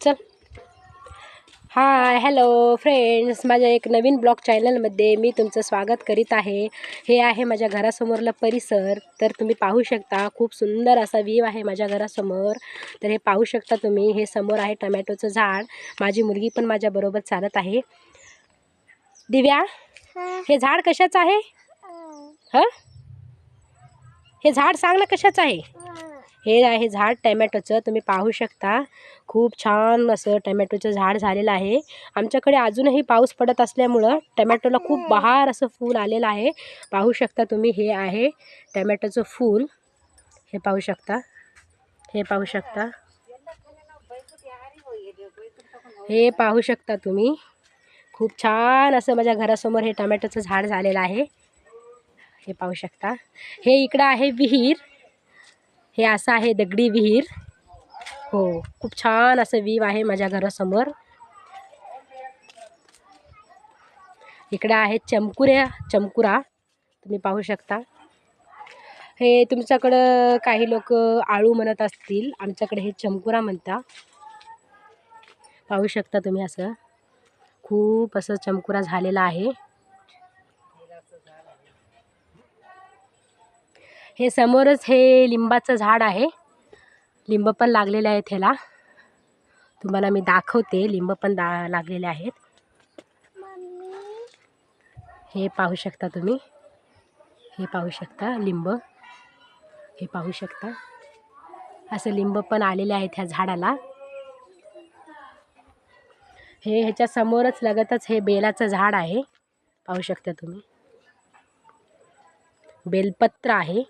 चल. Hi hello friends, माझ्या एक नवीन ब्लॉग चॅनलमध्ये मी तुमचं स्वागत करीत आहे. हे आहे माझ्या घरासमोरला परिसर. तर तुम्ही पाहू शकता, खूप सुंदर असा व्ह्यू आहे माझ्या घरासमोर. तर हे पाहू शकता तुम्ही. हे समोर आहे टोमॅटोचं झाड. माझी मुलगी पण माझ्याबरोबर चालत आहे. दिव्या, हे झाड कशाचं आहे? हे झाड सांग ना कशाचं आहे? हे आहे झाड टोमॅटोचं. तुम्ही पाहू शकता, खूप छान असं टोमॅटोचं झाड झालेलं आहे. आमच्याकडे अजूनही पाऊस पडत असल्यामुळं टोमॅटोला खूप बहार असं फूल आलेलं आहे. पाहू शकता तुम्ही. हे आहे टोमॅटोचं फूल. हे पाहू शकता. हे पाहू शकता. हे पाहू शकता तुम्ही. खूप छान असं माझ्या घरासमोर हे टोमॅटोचं झाड झालेलं आहे. हे पाहू शकता. हे इकडं आहे विहीर. हे असं आहे दगडी विहीर. हो, खूप छान असं व्ह्यू आहे माझ्या घरासमोर. इकडे आहे चमकुरा. तुम्ही पाहू शकता. हे तुमच्याकडं काही लोक आळू म्हणत असतील, आमच्याकडे हे चमकुरा म्हणता. पाहू शकता तुम्ही. असं खूप असं चमकुरा झालेला आहे. हे समोरच हे लिंबाचं झाड आहे. लिंब पण लागलेले आहेत. ह्याला तुम्हाला मी दाखवते. लिंब पण लागलेले आहेत. हे पाहू शकता तुम्ही. हे पाहू शकता लिंब. हे पाहू शकता. असं लिंब पण आलेले आहेत ह्या झाडाला. हे ह्याच्या समोरच लगतच हे बेलाचं झाड आहे. पाहू शकता तुम्ही. बेलपत्र आहे.